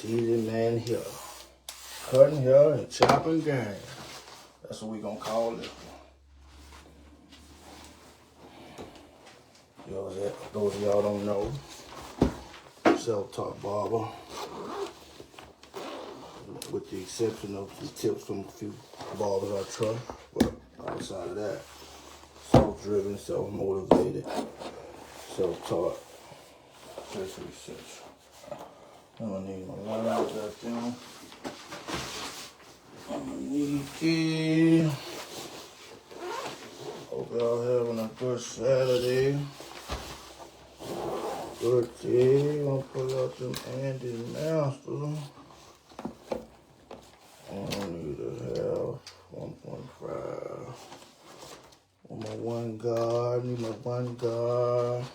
Teasing man here. Cutting hair and chopping game. That's what we gonna call it. Those of y'all don't know, self-taught barber. With the exception of the tips from a few barbers I trust. But outside of that, self-driven, self-motivated, self-taught. Etc. I'm gonna need my line back down. I'm gonna need key. Hope y'all having a good Saturday. Good day. I'm gonna pull out them Andy Masters. I need to have 1.5. On my one guard, need my one guard.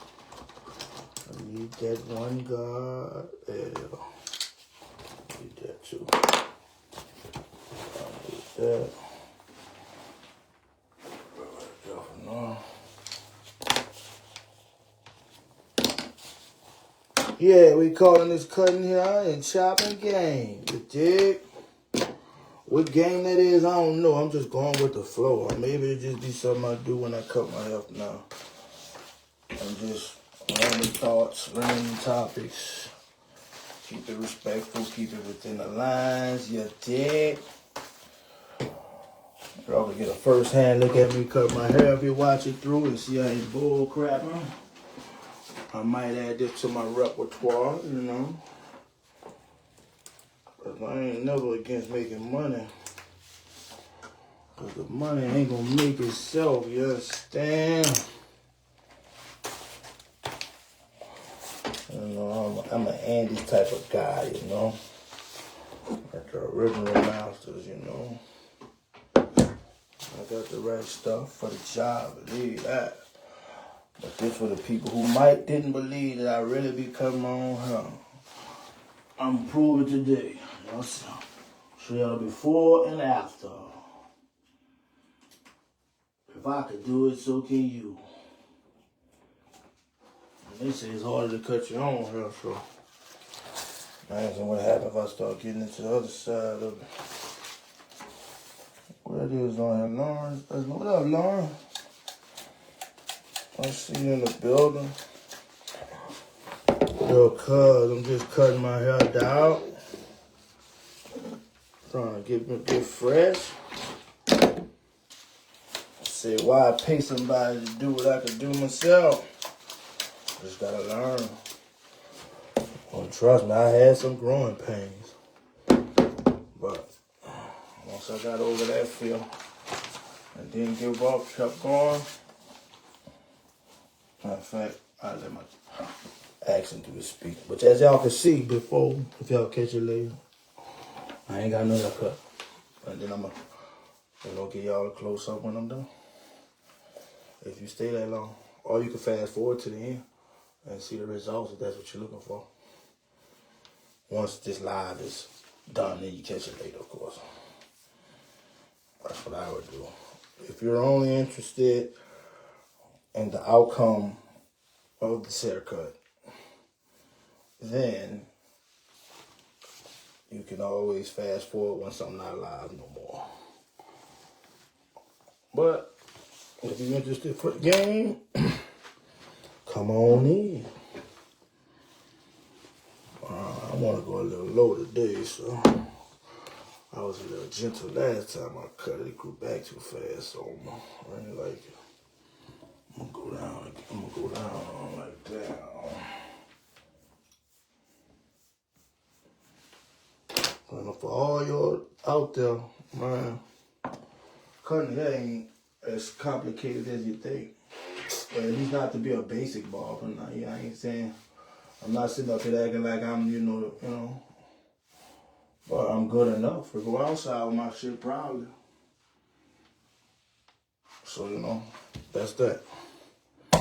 I need that one guard. There you go. Need that too. I need that. Yeah, we calling this cutting here and chopping game. You dig? What game that is, I don't know. I'm just going with the flow. Or maybe it just be something I do when I cut my hair now. I'm just random thoughts, random topics. Keep it respectful, keep it within the lines. You dig? Y'all can get a first-hand look at me cut my hair if you watch it through and see I ain't bull crapping. I might add this to my repertoire, you know. Cause I ain't never against making money. Cause the money ain't gonna make itself, you understand? You know, I'm an Andy type of guy, you know. Like the original masters, you know. I got the right stuff for the job, believe that. But this for the people who didn't believe that I really be cutting my own hair. I'm proving today. You know, show y'all before and after. If I could do it, so can you. And they say it's harder to cut your own hair, so imagine what happens if I start getting into the other side of it. What it is on here, Lauren? What up, Lauren? I see you in the building. Yo, cuz, I'm just cutting my hair down. Trying to get fresh. Say, why pay somebody to do what I could do myself? Just gotta learn. Well, trust me, I had some growing pains. But once I got over that fear and didn't give up, kept going. Matter of fact, I let my accent do the speak. But as y'all can see before, if y'all catch it later, I ain't got no haircut. And then I'm gonna get y'all a close up when I'm done. If you stay that long, or you can fast forward to the end and see the results if that's what you're looking for. Once this live is done, then you catch it later, of course. That's what I would do. If you're only interested in the outcome of this haircut, then you can always fast forward once I'm not live no more. But if you're interested for the game, come on in. I want to go a little low today, so I was a little gentle last time I cut it. It grew back too fast, so I ain't like it. I'm gonna go down like that. And for all y'all out there, man, cutting hair ain't as complicated as you think. At least not to be a basic barber. I ain't saying, I'm not sitting up here acting like I'm, you know, but I'm good enough to go outside with my shit proudly. So, that's that. You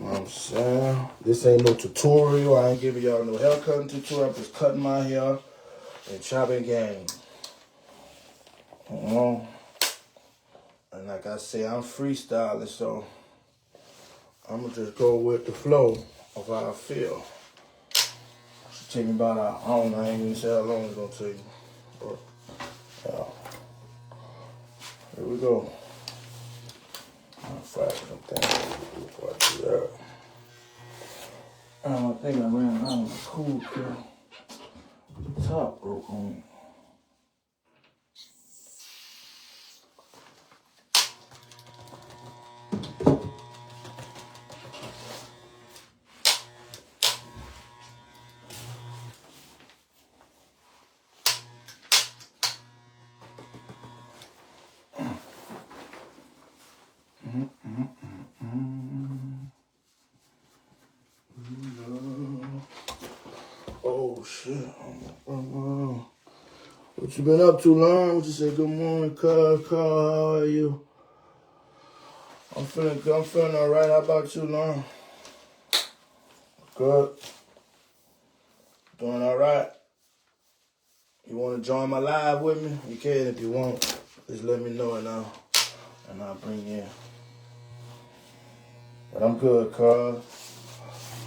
know what I'm saying? This ain't no tutorial. I ain't giving y'all no haircutting tutorial. I'm just cutting my hair and chopping game. And like I say, I'm freestyling, so I'm gonna just go with the flow of how I feel. Take me about, I don't know, I ain't even say how long it's gonna take. But, yeah. Here we go. I'm fry some things before I do that. I think I ran out of the cool care. The top broke on me. Oh shit. What you been up to, Lauren? What you say? Good morning, cuz. How are you? I'm feeling good. I'm feeling all right. How about you, Lauren? Good. Doing all right. You want to join my live with me? You can if you want. Just let me know and I'll bring you in. But I'm good, cuz.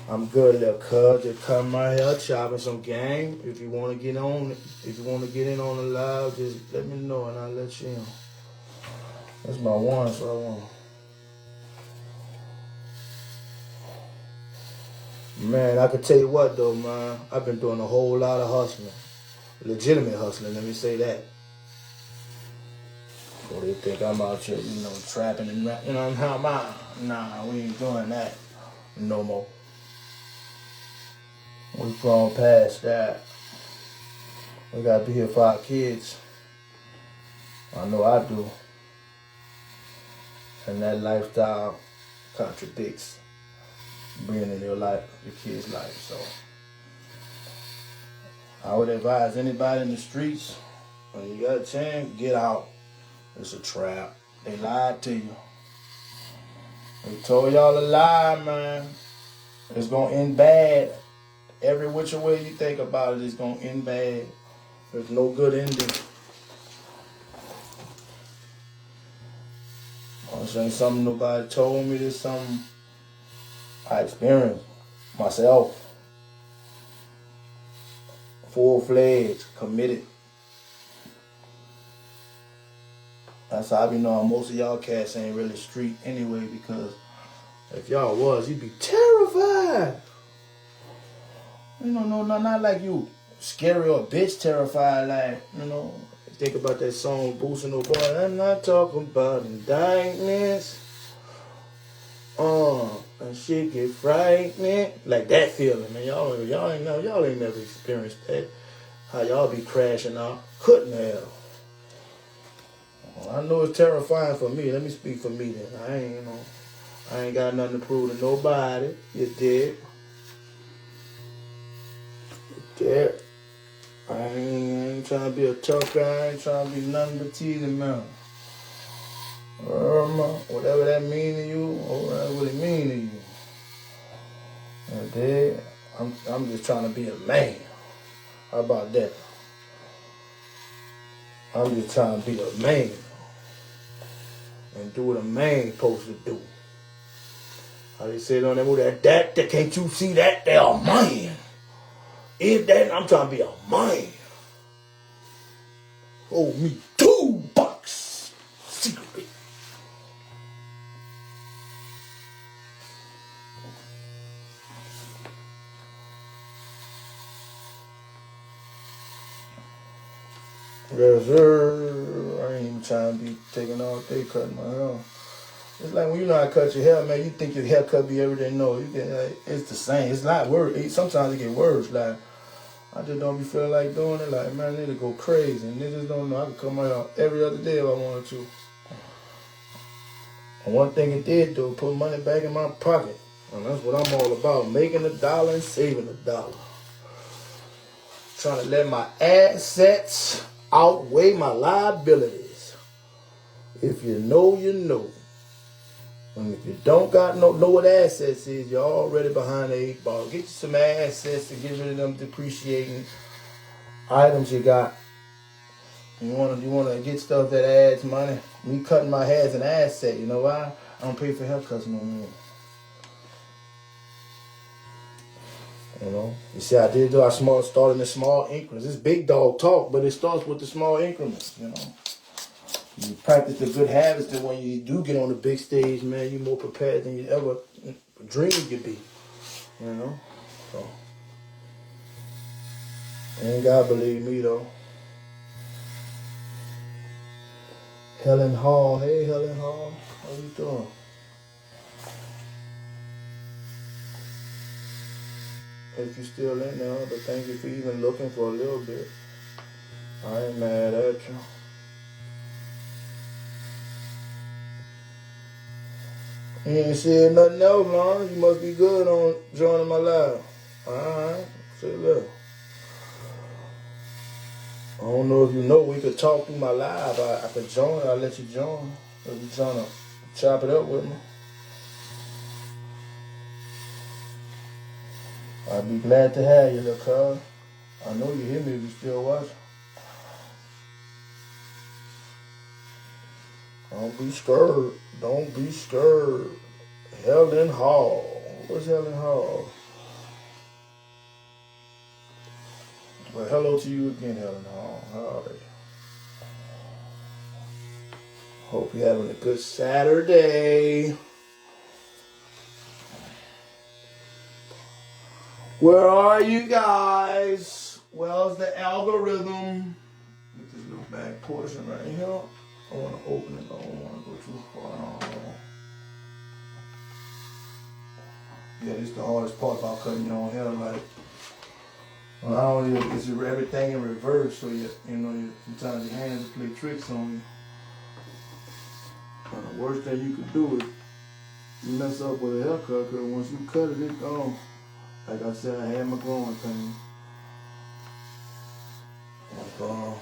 I'm good, little cuz. Just come right here, chopping some game. If you want to get on it, if you want to get in on the live, just let me know and I'll let you in. That's my one, so I want. Man, I can tell you what though, man. I've been doing a whole lot of hustling. Legitimate hustling, let me say that. So they think I'm out here, trapping and rap. How am I? Nah, we ain't doing that no more. We've gone past that. We gotta be here for our kids. I know I do. And that lifestyle contradicts being in your kids' life. So I would advise anybody in the streets, when you got a chance, get out. It's a trap. They lied to you. They told y'all a lie, man. It's gonna end bad. Every which way you think about it, it's gonna end bad. There's no good ending. This ain't something nobody told me. This is something I experienced myself. Full-fledged, committed. That's how I be knowing most of y'all cats ain't really street anyway, because if y'all was, you'd be terrified. No, not like you scary or bitch terrified, like, think about that song, Boosting No Boy. I'm not talking about indictments. And shit get frightening. Like that feeling, man. Y'all ain't never experienced that. How y'all be crashing out. Couldn't have. I know it's terrifying for me. Let me speak for me then. I ain't got nothing to prove to nobody. You did. I ain't trying to be a tough guy. I ain't trying to be nothing but teasing, man. Whatever that mean to you, or whatever it mean to you. I'm just trying to be a man. How about that? I'm just trying to be a man and do what a man supposed to do. How they say it on that movie, that can't you see that? They're a man. If that, I'm trying to be a man. Owe me $2. Secret. Yes, sir. I ain't even trying to be taking all day cutting my hair. It's like when you know how to cut your hair, man, you think your haircut be everything. No, you get it's the same. It's not worse. Sometimes it get worse. Like, I just don't be feeling like doing it. Like, man, I need to go crazy. And niggas don't know. I can come out every other day if I wanted to. And one thing it did do, put money back in my pocket. And that's what I'm all about. Making a dollar and saving a dollar. Trying to let my assets outweigh my liabilities. If you know, you know. And if you don't know what assets is, you're already behind the 8 ball. Get you some assets to get rid of them depreciating items you got. You wanna get stuff that adds money. Me cutting my hair is an asset. You know why? I don't pay for haircuts no more. You know, you see, I did do. I started in small increments. It's big dog talk, but it starts with the small increments. You know, you practice the good habits. That when you do get on the big stage, man, you're more prepared than you ever dreamed you'd be. You know, so ain't God believe me though. Helen Hall, hey Helen Hall, how you doing? If you still in there, but thank you for even looking for a little bit. I ain't mad at you. You ain't said nothing else, man. You must be good on joining my live. Alright, say look. I don't know if you know, we could talk through my live. I could join, I'll let you join. If you trying to chop it up with me. I'd be glad to have you, little cuz. I know you hear me if you still watching. Don't be scared. Don't be scared. Helen Hall. What's Helen Hall? Well, hello to you again, Helen Hall. How are you? Hope you're having a good Saturday. Where are you guys? Where's the algorithm? Get this little back portion right here. I want to open it. I don't want to go too far. Yeah, this is the hardest part about cutting your own hair. Like, well, I don't even, it's everything in reverse, so sometimes your hands play tricks on you. And the worst thing you could do is you mess up with a haircut, because once you cut it, it's gone. Like I said, I had my growing pain. I'm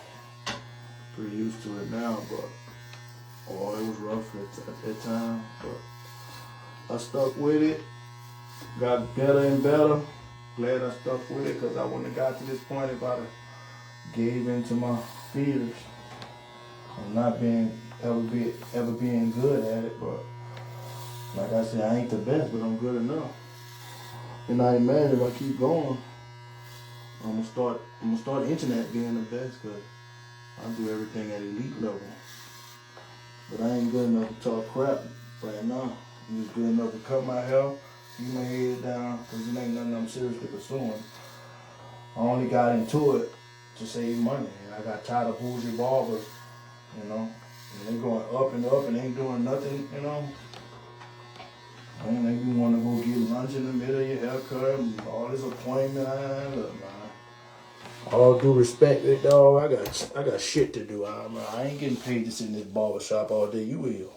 pretty used to it now, but it was rough at that time. But I stuck with it, got better and better. Glad I stuck with it, because I wouldn't have got to this point if I'd have gave in to my fears. I'm not ever being good at it, but like I said, I ain't the best, but I'm good enough. And I ain't mad if I keep going. I'm gonna start the internet being the best, because I do everything at elite level. But I ain't good enough to talk crap right now. I'm just good enough to cut my hair, keep my head down, because it ain't nothing I'm seriously pursuing. I only got into it to save money, and I got tired of bougie barbers, and they going up and ain't doing nothing, And they want to go get lunch in the middle of your haircut and all this appointment. Look, man. All due respect, big dog, I got shit to do. I ain't getting paid to sit in this barber shop all day. You will.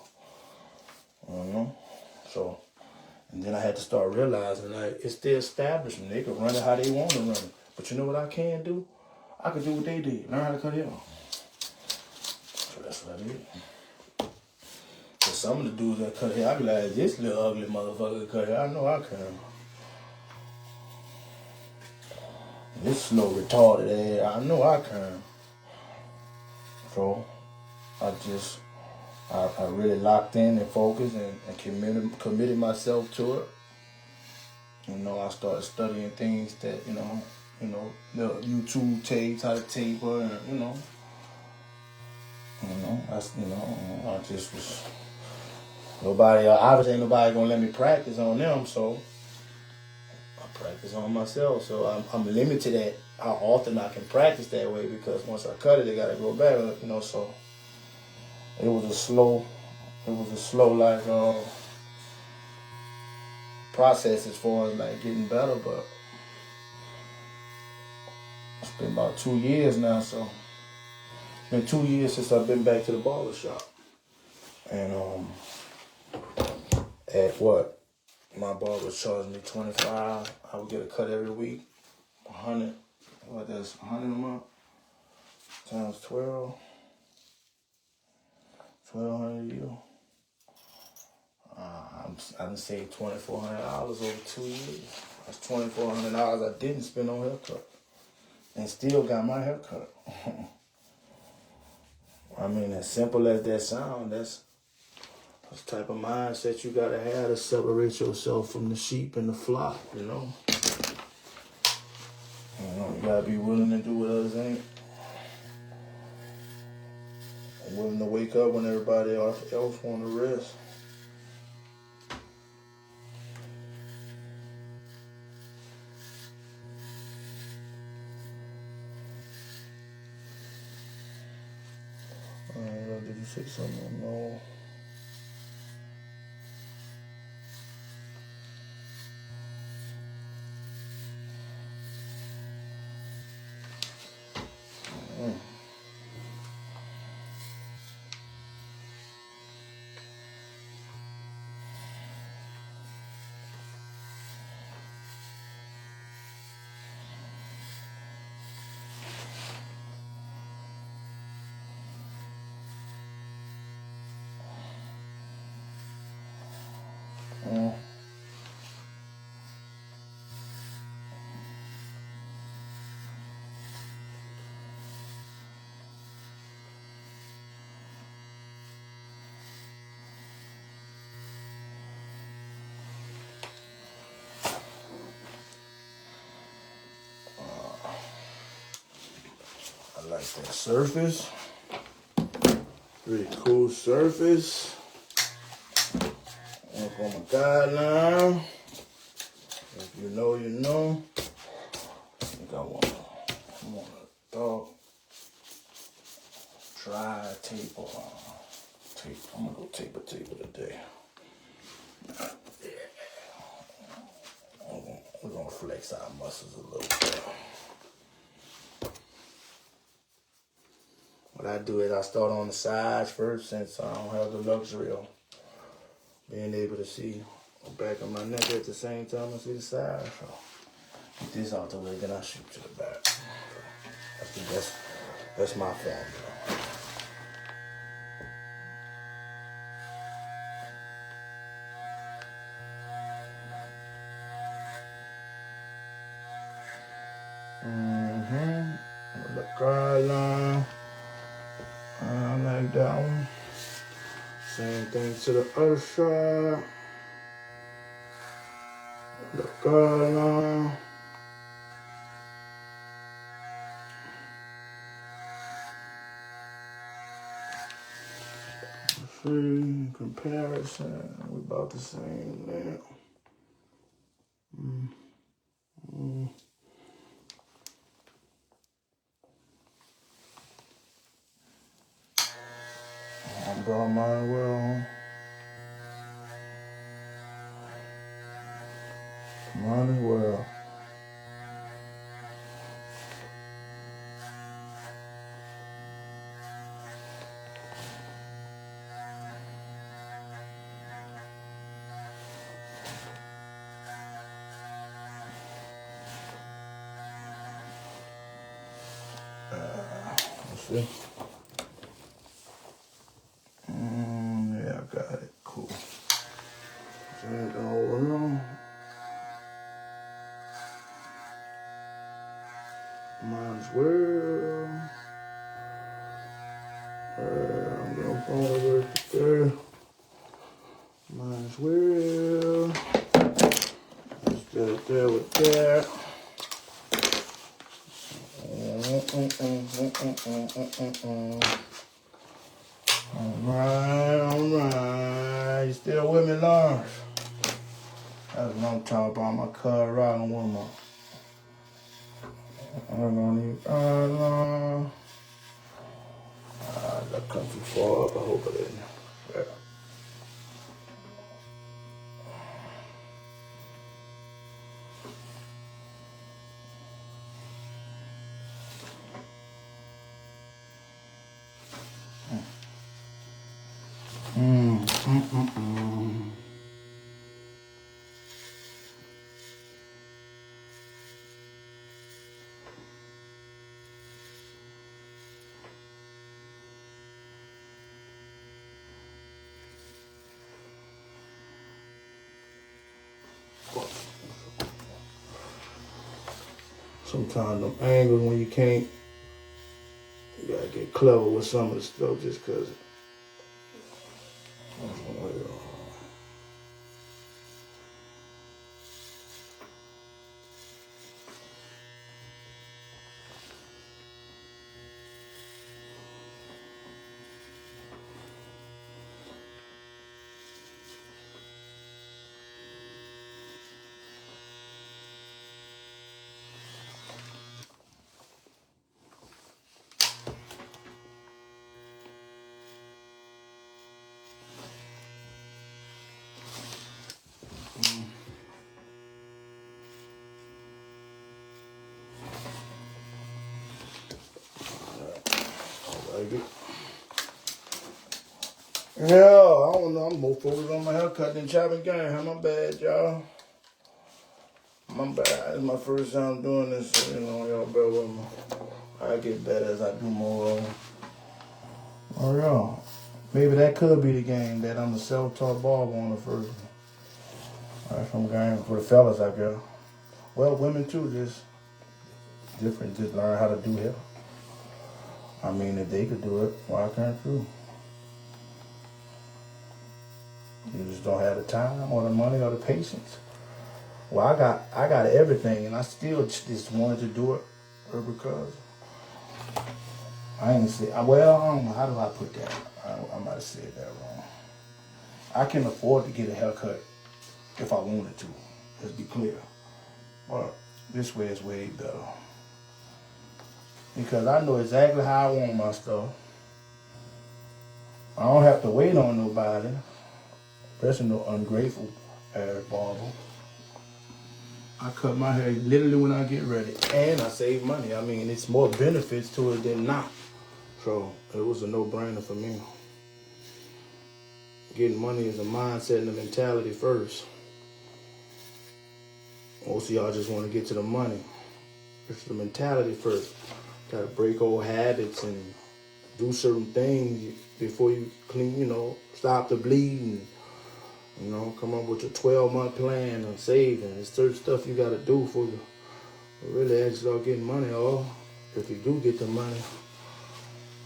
So, and then I had to start realizing, like, it's the establishment. They can run it how they want to run it. But you know what I can do? I can do what they did. Learn how to cut hair. So that's what I did. Some of the dudes that cut hair, I be like, this little ugly motherfucker cut hair. I know I can. This slow retarded ass, I know I can. So I really locked in and focused and committed myself to it. I started studying things that, little YouTube tapes, how to taper, and I just was. Obviously ain't nobody gonna let me practice on them, so I practice on myself. So I'm limited at how often I can practice that way, because once I cut it, I gotta go back, so it was a slow like process as far as like getting better, but it's been about 2 years now, so it's been 2 years since I've been back to the barber shop. And at what? My barber charged me $25. I would get a cut every week. 100. What, that's 100 a month? Times 12. 1,200 a year. I done saved $2,400 over 2 years. That's $2,400 I didn't spend on haircut. And still got my haircut. I mean, as simple as that sound, that's the type of mindset you gotta have to separate yourself from the sheep and the flock, You gotta be willing to do what others ain't. Willing to wake up when everybody else want to rest. Did you say something? No. I like that surface. Pretty cool surface. Look on my guideline. If you know, you know. I think I want a dog dry tape or tape. I'm gonna go tape a table today. We're gonna flex our muscles a little bit. What I do is I start on the sides first, since I don't have the luxury of being able to see the back of my neck at the same time I see the side. So get this out the way, then I shoot to the back. So that's my formula. The guideline. I like that one. Same thing to the other side. The guideline. See, comparison. We about the same now. I brought mine well. Mine as well. Let's see. Yeah, I got it. Cool. Drag all around. Mine's well. I'm gonna follow it there. Mine's well. Let's get it there with that. Alright. You still with me, Lawrence? That's what I'm talking about. My car riding with my. I don't even. That come too far up. I hope I didn't. Yeah. Sometimes them angles when you can't, you gotta get clever with some of the stuff just cause baby. Hell, I don't know. I'm more focused on my haircut than chopping game. My bad, y'all. My bad. It's my first time doing this, so, you know, y'all bear with me. I get better as I do more. Oh, yeah. Maybe that could be the game that I'm a self-taught barber on the first one. Alright, some game for the fellas out there. Well, women too, just different, just learn how to do hair. I mean, if they could do it, why can't you? You just don't have the time or the money or the patience. Well, I got everything, and I still just wanted to do it because I ain't say. Well, I don't know. How do I put that? I might have said that wrong. I can afford to get a haircut if I wanted to. Let's be clear. But this way is way better because I know exactly how I want my stuff. I don't have to wait on nobody. Especially no ungrateful ass barber. I cut my hair literally when I get ready, and I save money. I mean, it's more benefits to it than not. So it was a no-brainer for me. Getting money is a mindset and a mentality first. Most of y'all just want to get to the money. It's the mentality first. Got to break old habits and do certain things before you clean. You know, stop the bleeding. You know, come up with your 12-month plan of saving. There's certain stuff you got to do for you really actually start getting money. Or if you do get the money,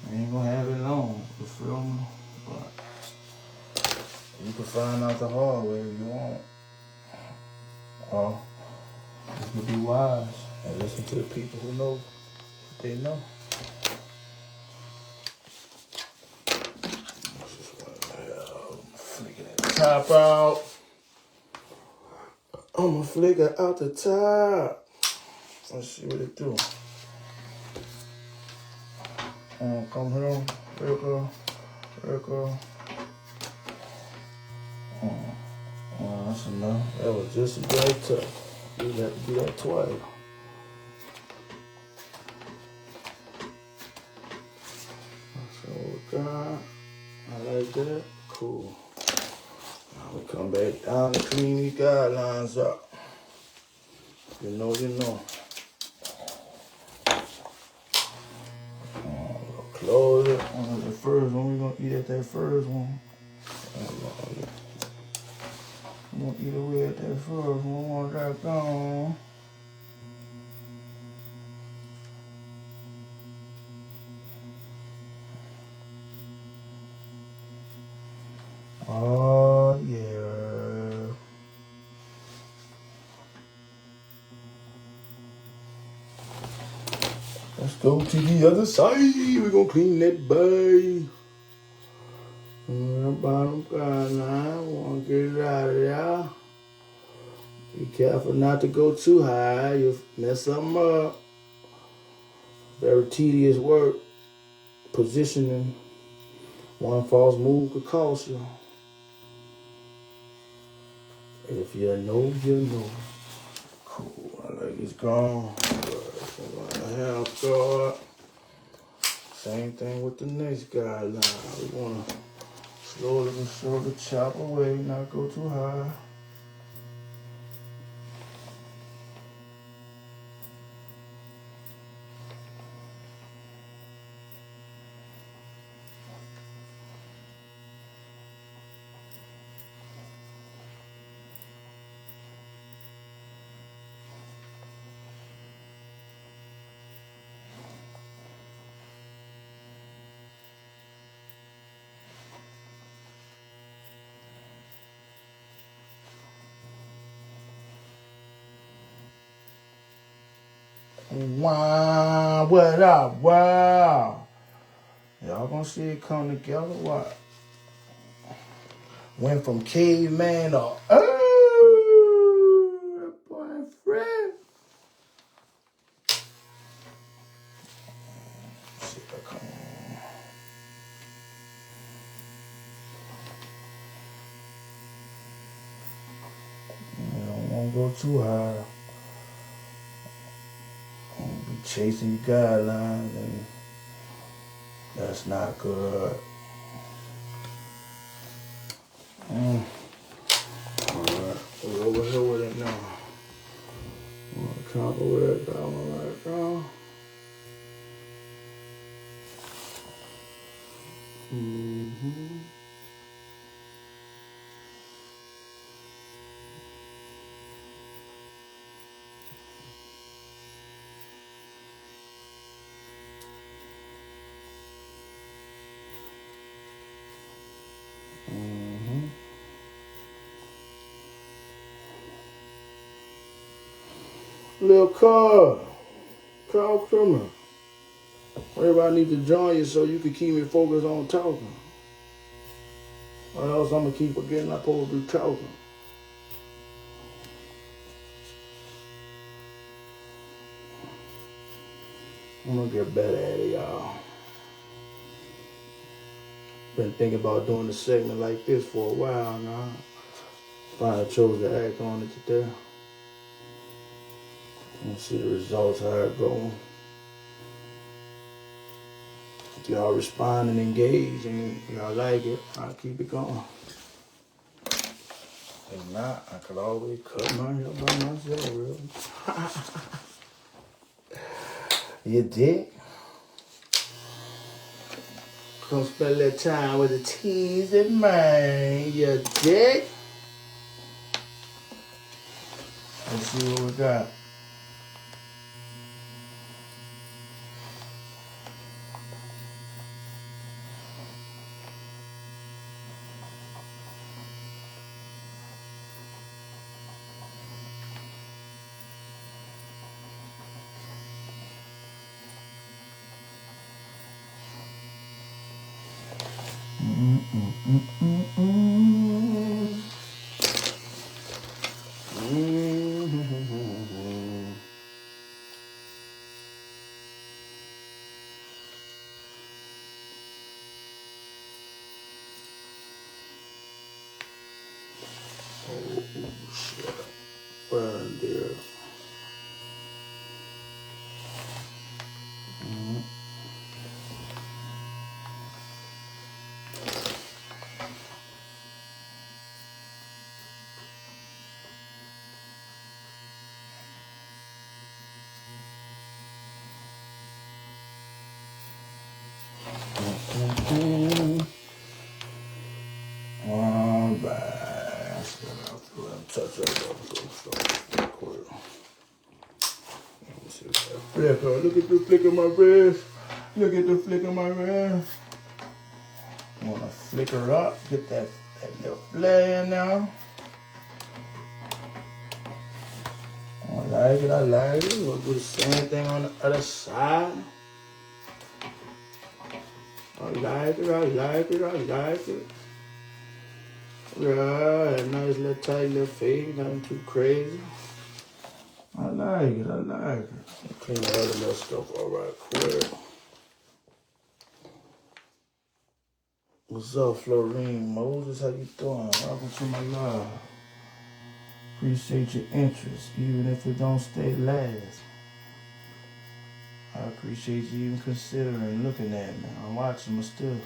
you ain't gonna have it long. You feel me? But you can find out the hard way if you want. Or you can be wise and listen to the people who know what they know. Flicking that top out. I'm gonna flick it out the top. Let's see what it do. Come here, circle. That's enough. That was just a great touch. You have to do that twice. So God, I like that. Cool. Now we come back down and clean these guidelines up. You know. Close it. The first one, we're gonna eat at that first one. We're gonna eat away at that first one. Want that gone. Oh yeah. Let's go to the other side. We're gonna clean that bay. Bottom guideline. Wanna get it out of there. Be careful not to go too high. You'll mess something up. Very tedious work. Positioning. One false move could cost you. If you know, you know. Cool. I like it's gone. Half guard. Same thing with the next guideline. We want to slowly but surely chop away, not go too high. Wow, what up? Wow. Y'all gonna see it come together? What? Went from caveman to that boy Fred. See if I come on. You don't wanna go too high. Chasing your guidelines and That's not good. Alright, we're over here with it now. I'm gonna cover with it down right now. Little Carl Crimmer. Everybody need to join you so you can keep me focused on talking. Or else I'm gonna keep forgetting I'm supposed to be talking. I'm gonna get better at it, y'all. Been thinking about doing a segment like this for a while now. Finally chose to act on it today. And see the results, how it going. If y'all respond and engage and y'all like it, I'll keep it going. If not, I could always cut my hair by myself, really. You dig? Come spend a little time with the teens and mine. You dig? Let's see what we got. Burn there. All right. Touch that up so quick. Let me see that flicker. Look at the flick of my wrist. Look at the flick of my wrist. I want to flicker up. Get that little flare in now. I like it. I like it. We'll do the same thing on the other side. I like it. I like it. I like it. Yeah, a nice little tight little fade, nothing too crazy. I like it, I like it. Clean the other little stuff all right quick. What's up, Florine Moses? How you doing? Welcome to my live. Appreciate your interest, even if it don't stay last. I appreciate you even considering looking at me. I'm watching my stuff.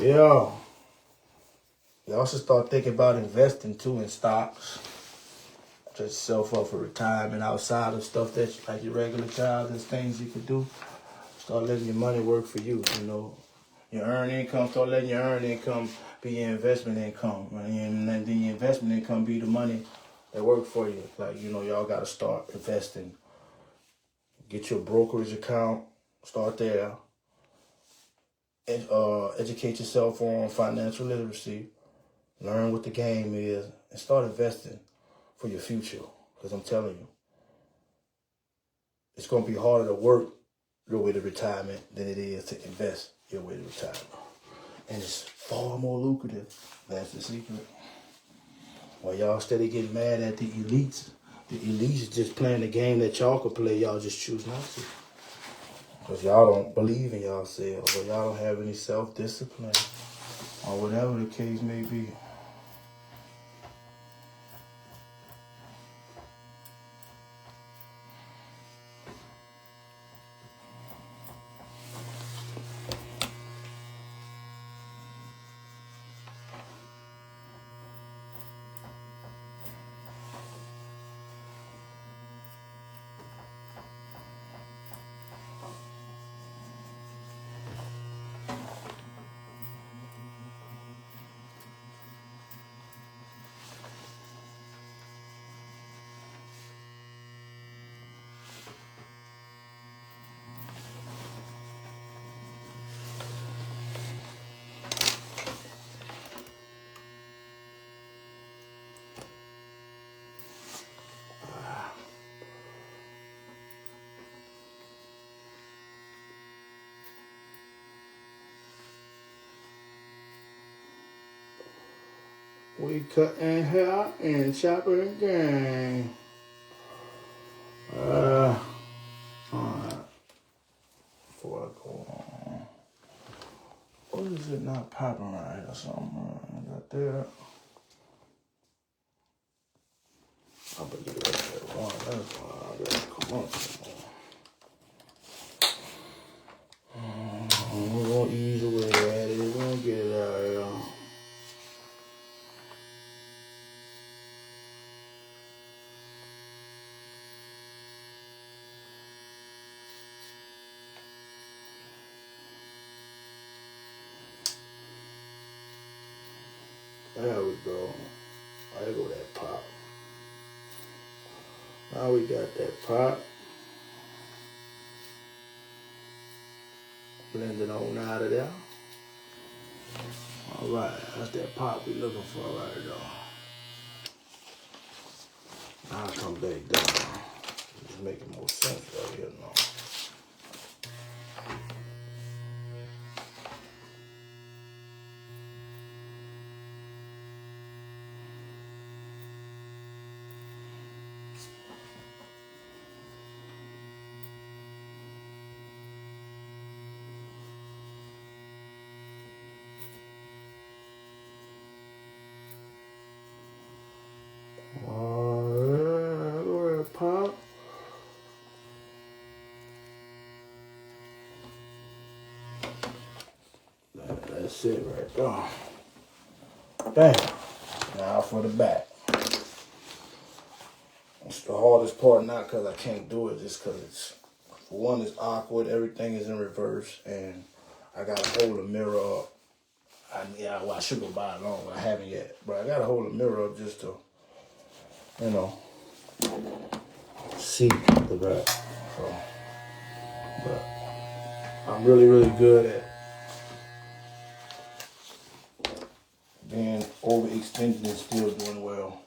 Yeah. Y'all should start thinking about investing too in stocks. Set yourself up for retirement outside of stuff that like your regular job. There's things you could do. Start letting your money work for you, you know. Your earned income, start letting your earned income be your investment income. Right? And then your investment income be the money that work for you. Like, you know, y'all got to start investing. Get your brokerage account. Start there. Educate yourself on financial literacy. Learn what the game is. And start investing for your future. Because I'm telling you, it's going to be harder to work your way to retirement than it is to invest your way to retirement. And it's far more lucrative. That's the secret. While y'all steady getting mad at the elites just playing the game that y'all could play, y'all just choose not to. Because y'all don't believe in yourselves, or y'all don't have any self-discipline, or whatever the case may be. We cutting hair and chopping gang. Alright. Before I go on. What is it not popping right here or something? Got that. I believe that's that one. That's why I gotta come up some more. We're gonna ease away at it. We're gonna get it out of here. There we go. There go that pop. Now we got that pop. Blend it on out of there. Alright, that's that pop we looking for right there. Now I come back down. It's making more sense right here now. Pop. That's it right there. Bam. Now for the back. It's the hardest part, not because I can't do it, just because it's, for one, it's awkward. Everything is in reverse, and I got to hold the mirror up. I should go buy it long, but I haven't yet. But I got to hold the mirror up just to, see the back. So, but I'm really, really good at being overextended and still doing well.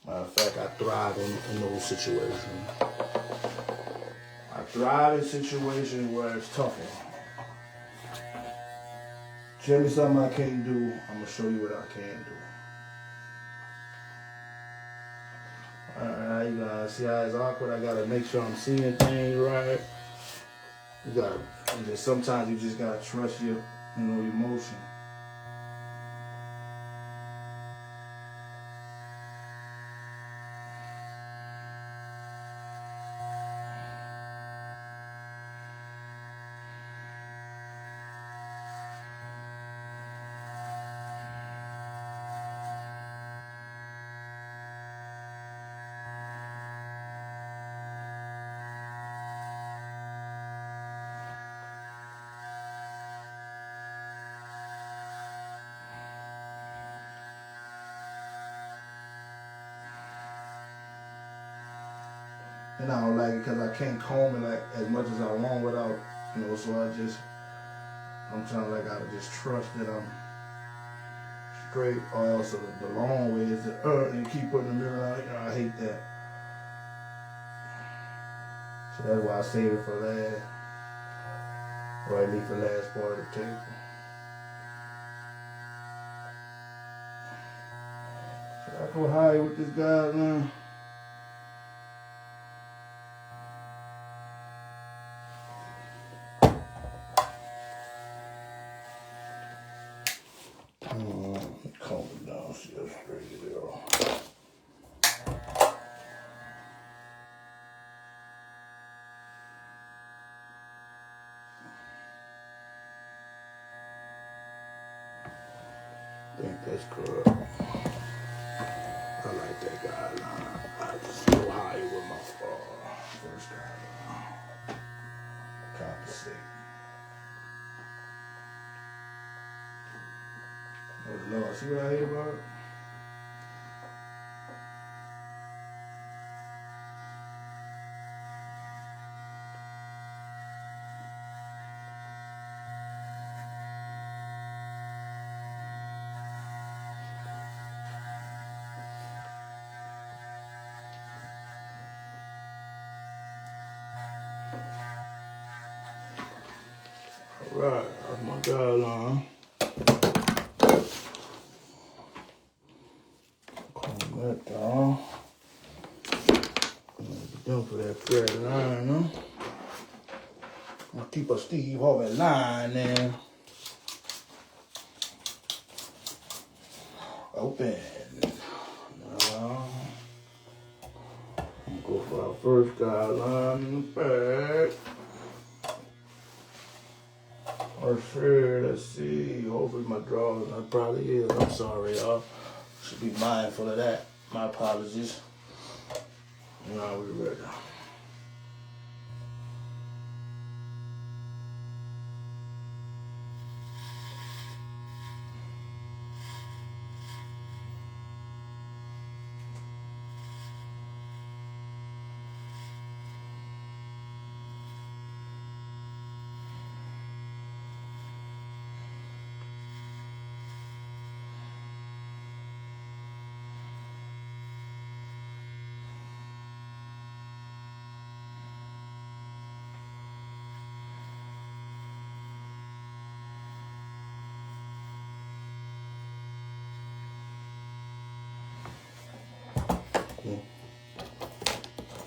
Matter of fact, I thrive in those situations. I thrive in situations where it's tougher. Tell me something I can't do, I'm going to show you what I can do. Alright, you guys see how it's awkward? I gotta make sure I'm seeing things right. Sometimes you just gotta trust your emotion. And I don't like it because I can't comb it like as much as I want without, so I'm trying to I just trust that I'm straight, or else the long way is and keep putting the mirror out. I hate that. So that's why I save it for last, or I leave the last part of the table. I go high with this guy, man. Calm it down, see how straight it is. I think that's good. I like that guideline. I just go higher with my first guideline. Compensate. Oh Lord, see what I hate about it? Alright, that's my guideline. Calm that down. Done for that thread line, huh? I'll keep a Steve Harvey line there. Open. Now, I'm gonna go for our first guideline in the back. Or sure, let's see. Hopefully my drawing, that probably is. I'm sorry, y'all. Should be mindful of that. My apologies. Now we ready.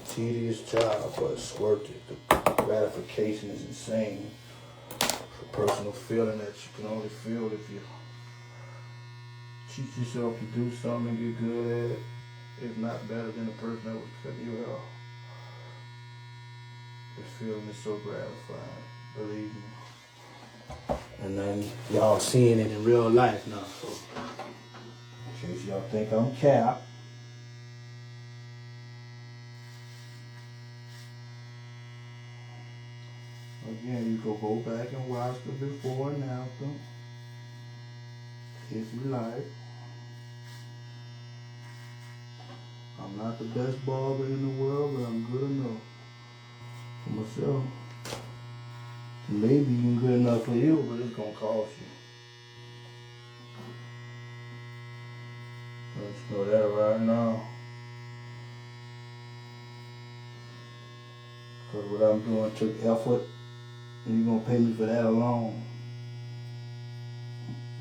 Tedious job, but it's worth it. The gratification is insane. It's a personal feeling that you can only feel if you teach yourself to do something and get good at it. If not better than the person that was cutting you off. The feeling is so gratifying, believe me. And then y'all seeing it in real life now. So in case y'all think I'm cap. Again, you can go back and watch the before and after, if you like. I'm not the best barber in the world, but I'm good enough for myself. Maybe even good enough for you, but it's gonna cost you. Let's know that right now. Because what I'm doing took effort. And you're gonna pay me for that alone.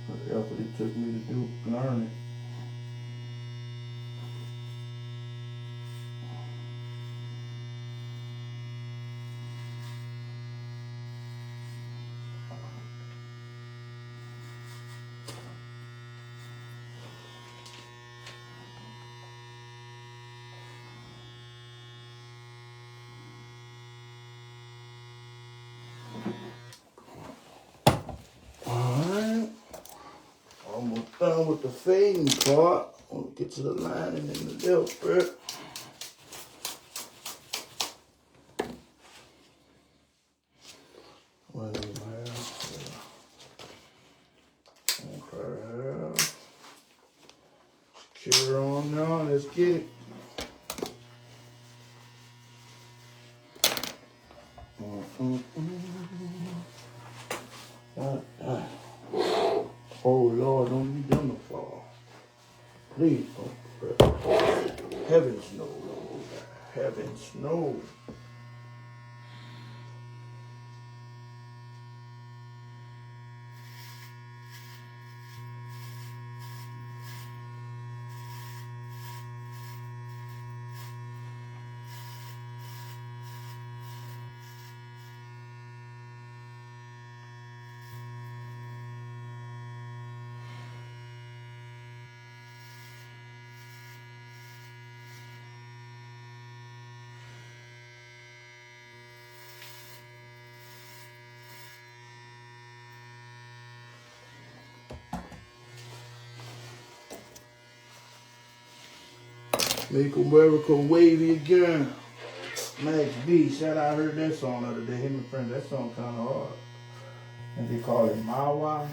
For the effort it took me to do, learn it. Alright. Almost done with the fading part. We'll get to the lining and the left bit. Okay. Secure on now. Let's get it. Oh Lord, don't be done to fall. Please don't. Heavens no. Heavens no. Make America wavy again. Max B, shout out, I heard that song the other day. Him and friends, that song kind of hard. And they call it Mawa.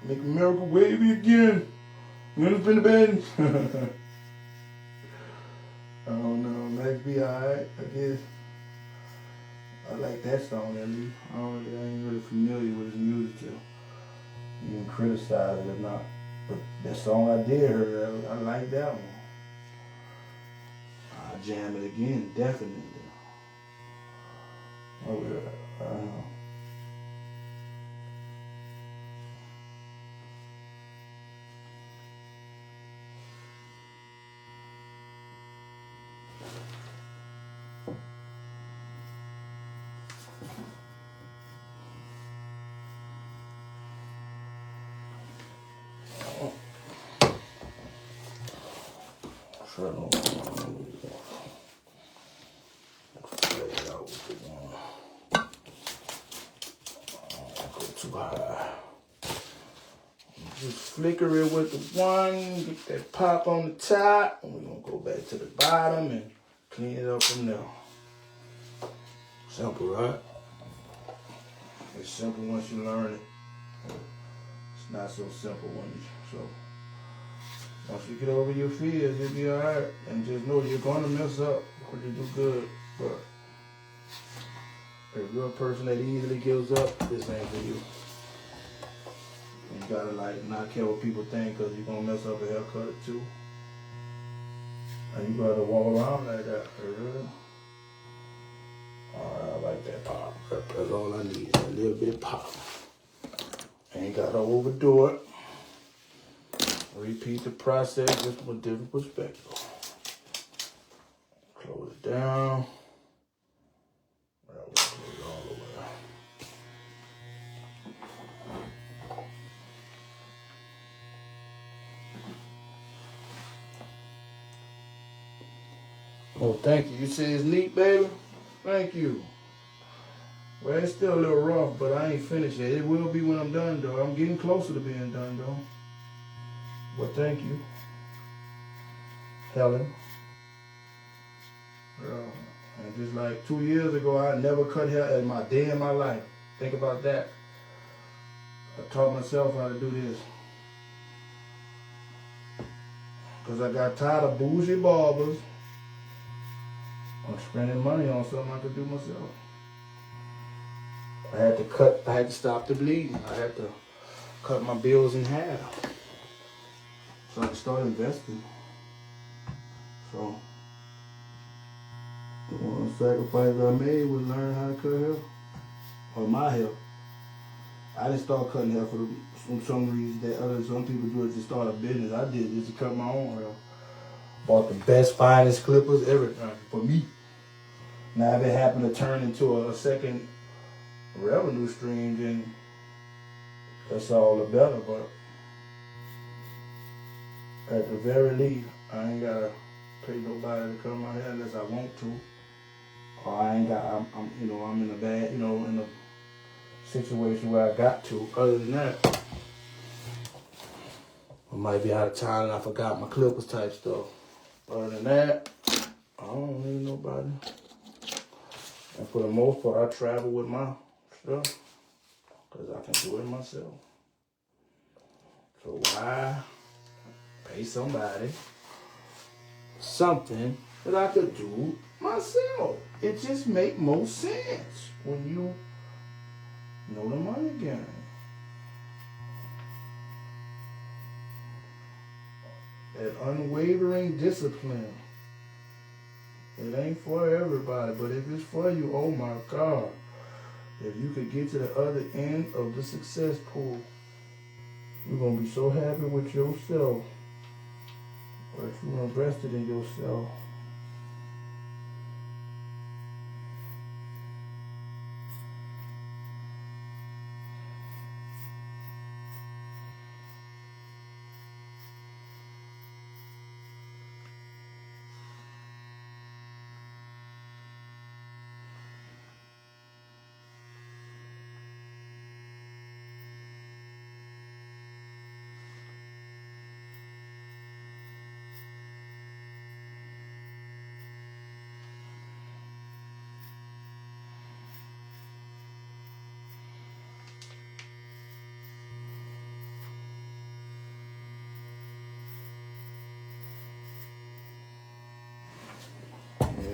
Make America wavy again. You know, been the band. I don't know, Max B, alright, I guess. I like that song at least. I ain't really familiar with his music to even criticize it or not. But that song I did hear, I like that one. I'll jam it again, definitely. Oh yeah, Sure. Too high. Just flicker it with the one, get that pop on the top, and we're gonna go back to the bottom and clean it up from there. Simple, right? It's simple once you learn it. It's not so simple when you, so once you get over your fears, you'll be alright. And just know you're gonna mess up or you do good. But if you're a person that easily gives up, this ain't for you. You gotta like not care what people think because you're gonna mess up a haircut too. And you gotta walk around like that. Alright, I like that pop. That's all I need, a little bit of pop. Ain't gotta overdo it. Repeat the process just from a different perspective. Close it down. Close it all the way. Oh, thank you. You say it's neat, baby? Thank you. Well, it's still a little rough, but I ain't finished yet. It will be when I'm done, though. I'm getting closer to being done, though. Well, thank you, Helen. And just like 2 years ago, I never cut hair in my day in my life. Think about that. I taught myself how to do this. Because I got tired of bougie barbers. I'm spending money on something I could do myself. I had to stop the bleeding. I had to cut my bills in half. So I started investing. So the one sacrifice I made was learn how to cut hair. Or my hair. I didn't start cutting hair for some reason that some people do it to start a business. I did it just to cut my own hair. Bought the best, finest clippers, everything for me. Now if it happened to turn into a second revenue stream, then that's all the better. But at the very least, I ain't gotta pay nobody to cut my hair unless I want to. Or I'm in a bad, in a situation where I got to. Other than that, I might be out of town and I forgot my clippers type stuff. Other than that, I don't need nobody. And for the most part, I travel with my stuff because I can do it myself. So why pay somebody something that I could do myself? It just make more sense when you know the money game. That unwavering discipline. It ain't for everybody, but if it's for you, oh my God. If you could get to the other end of the success pool, you're going to be so happy with yourself. Or if you invested in yourself.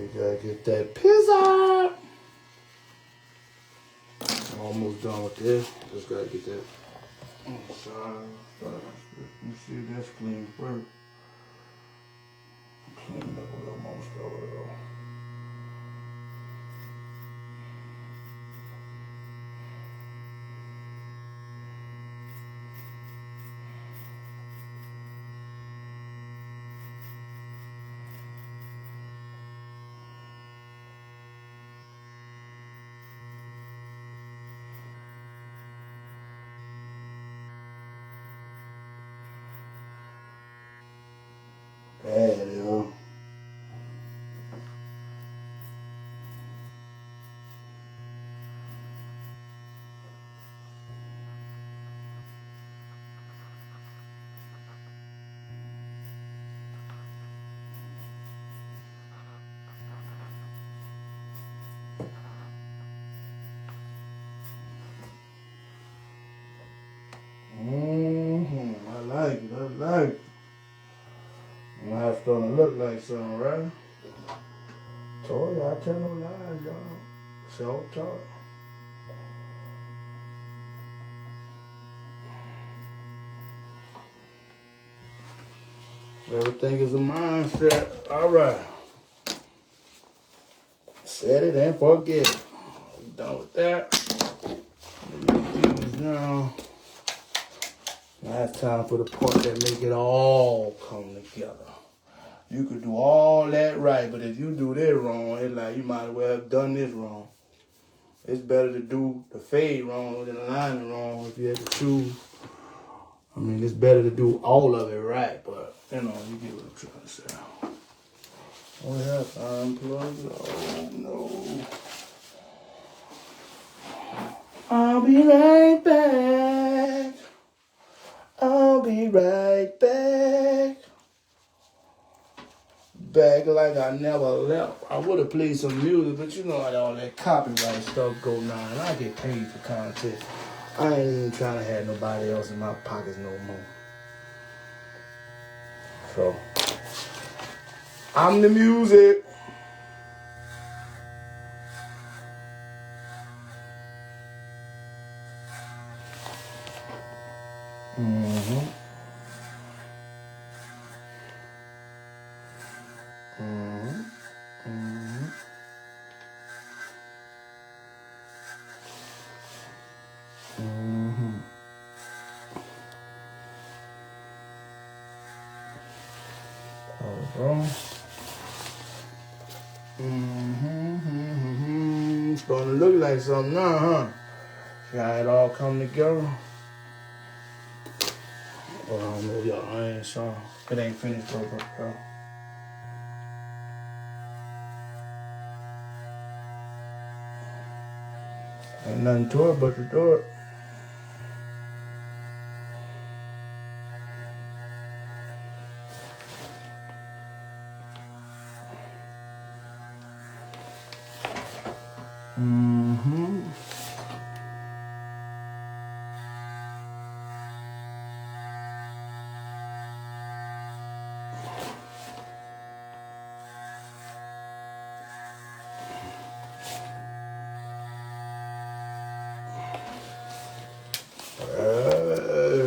you gotta get that pizza. Almost done with this. Just gotta get that inside. Let me see if that's clean first. Clean it up a little more though. There it is. I like it. I like it. Now it's starting to look like something, right? Told you, I tell no lies, y'all. Self talk. Everything is a mindset. All right. Set it and forget it. We done with that. Now it's time for the part that make it all come together. You could do all that right, but if you do this wrong, it's like you might as well have done this wrong. It's better to do the fade wrong than the line wrong if you had to choose. I mean, it's better to do all of it right, but, you know, you get what I'm trying to say. Oh, yeah, unplugged. Oh, no. I'll be right back. I'll be right back. Back like I never left. I would have played some music, but you know how all that copyright stuff go now, and I get paid for content. I ain't even trying to have nobody else in my pockets no more. So, I'm the music. Mm-hmm. Mm-hmm. Mm-hmm. Mm-hmm. Oh, mm-hmm. It's gonna look like something now, huh? See how it all come together? Well, I don't know, y'all. I ain't sure. It ain't finished, bro. Ain't nothing to it but to do it. Mm-hmm.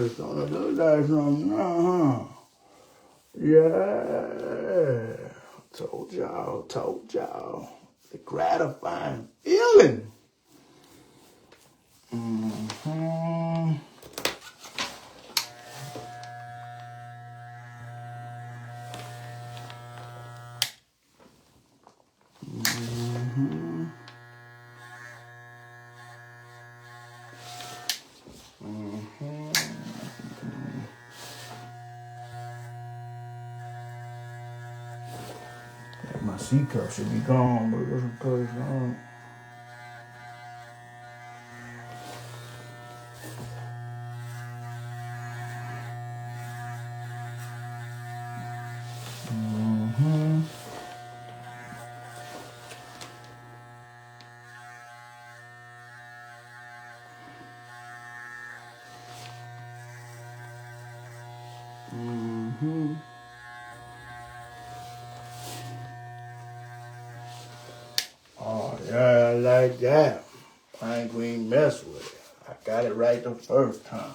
It's gonna look like something now, huh? Yeah. Told y'all. The gratifying feeling. Mm-hmm. Mm-hmm. Mm-hmm. My C cup should be gone, but it doesn't cut it on. Mm-hmm. Mm-hmm. like that. I ain't going to mess with it. I got it right the first time.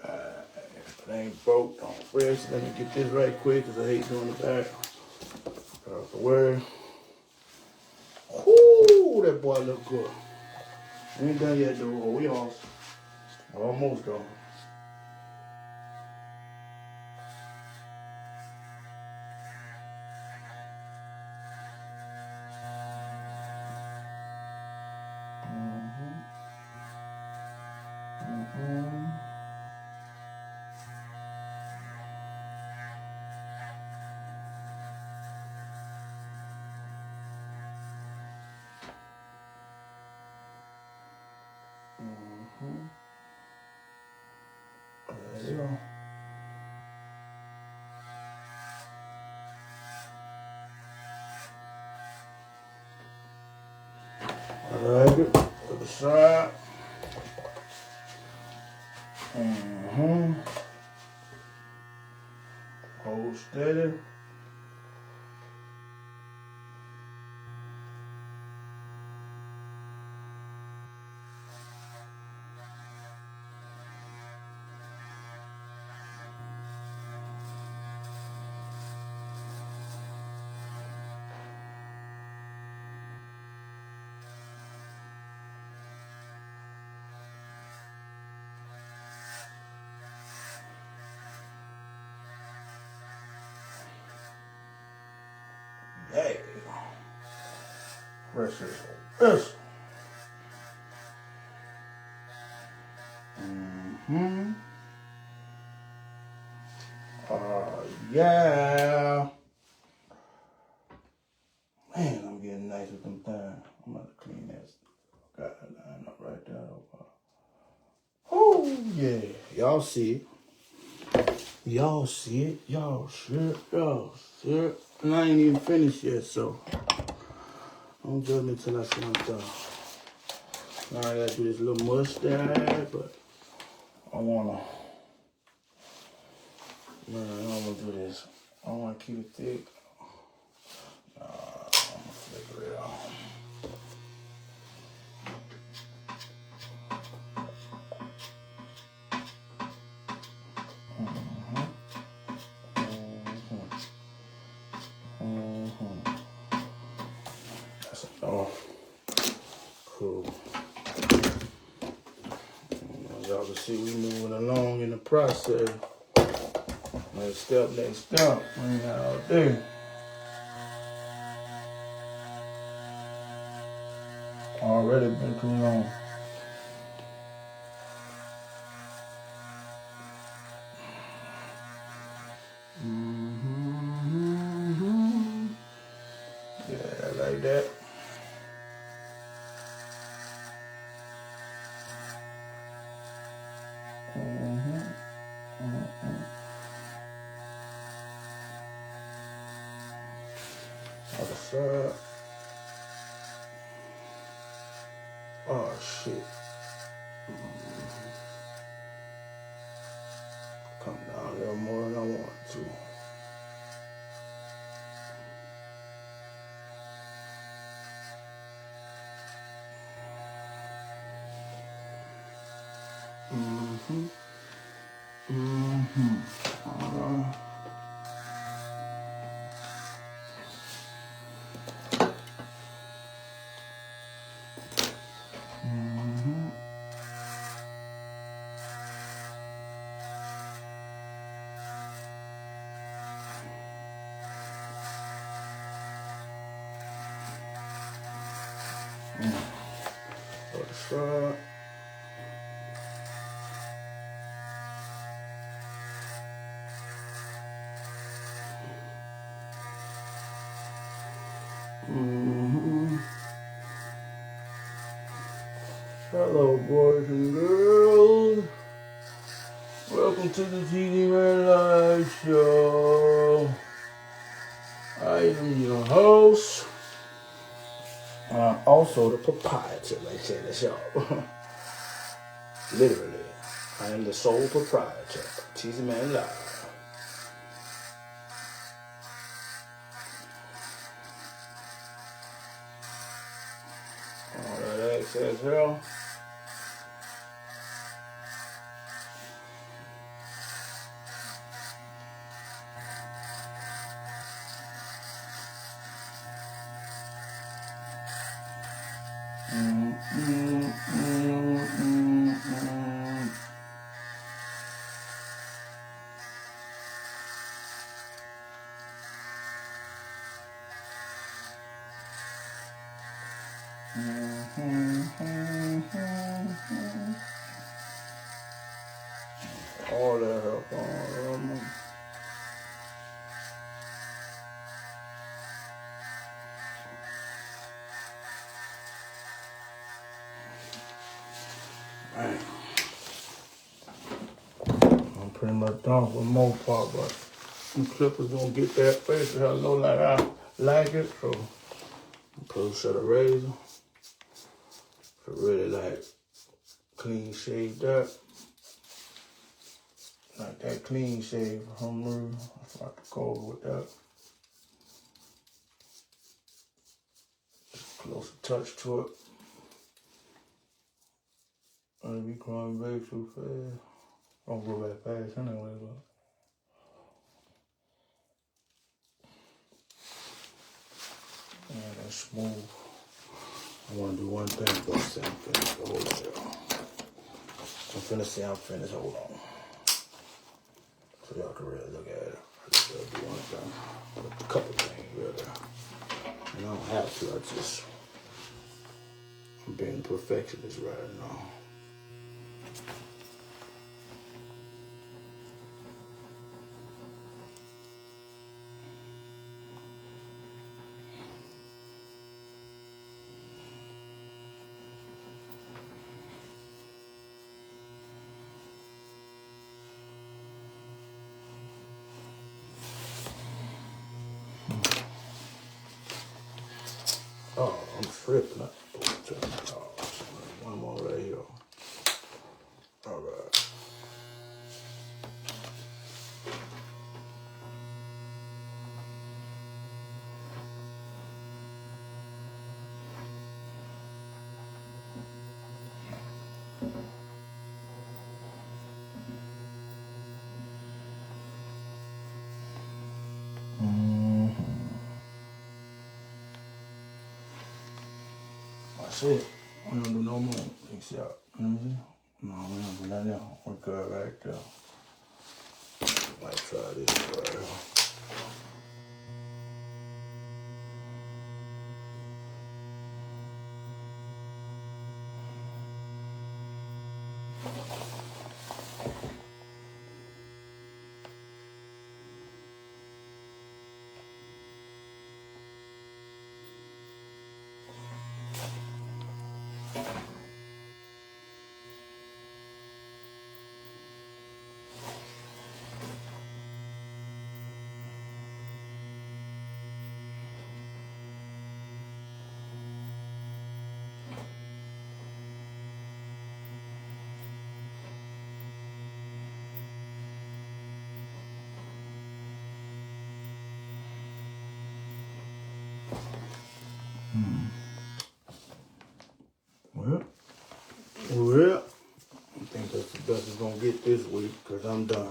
If it ain't broke, don't fresh. Let me get this right quick because I hate doing the back. Out the way. Whoo, that boy look good. We ain't done yet though. We almost done. There you go. I like it. To the side. Hold steady. Hey. Press this. This. Yeah. Man, I'm getting nice with them things. I'm about to clean that guideline up right there. Oh, yeah. Y'all see it. Y'all see it. Y'all see it. And I ain't even finished yet, so don't judge me till I see I'm done. Now I gotta do this little mustache, but I don't wanna do this. I don't wanna keep it thick. I'm gonna flicker it on. That's cool. As y'all can see, we moving along in the process. Next step. We ain't got all day. Already been too long. Yeah, like that. Other side. Oh shit. Come down a little more than I want to. Other side. Hello, boys and girls. Welcome to the TD Man Live Show. I am your host. Also the proprietor, like say the show. Literally, I am the sole proprietor of TD Man Live. says here. All that help on. Right. I'm pretty much done for the most part, but some clippers gonna get that face to hello like I like it, so put a set of razor. For really like clean shaved up. Like that clean shave for Hummer. I like to go with that. Closer touch to it. Don't be crying baby too fast. Don't go that fast anyway, but. Yeah, that's smooth. I want to do one thing, but say I'm finished. Hold on, y'all. I'm finna say I'm finished. Hold on. So y'all can really look at it. I just gotta do one thing. A couple things, really. And I don't have to. I'm being a perfectionist right now. Oh, I'm tripping. One more right here. All right. That's it. We don't do no more. Except, no, we don't do nothing else. We're good right there. Might try this right here. Well, I think that's the best it's gonna get this week because I'm done.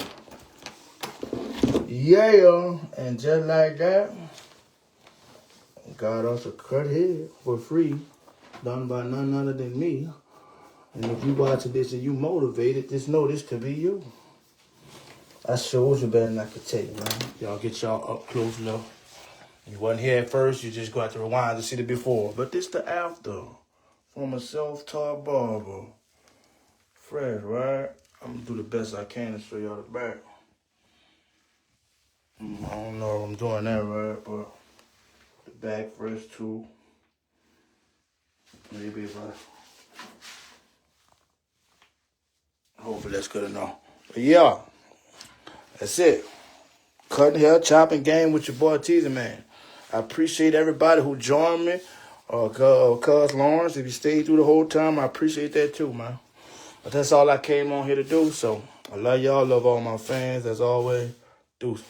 Yeah, and just like that, got us a cut head for free, done by none other than me. And if you watching this and you motivated, just know this could be you. I shows you better than I could tell you, man. Y'all get y'all up close low. You wasn't here at first, you just got to rewind to see the before. But this the after from a self-taught barber. Fresh, right? I'm gonna do the best I can to show y'all the back. I don't know if I'm doing that right, but the back fresh too. Maybe if hopefully that's good enough. But yeah, that's it. Cutting hair, chopping game with your boy Teaser Man. I appreciate everybody who joined me. Cuz Lawrence, if you stayed through the whole time, I appreciate that too, man. But that's all I came on here to do. So I love y'all, love all my fans as always. Deuce.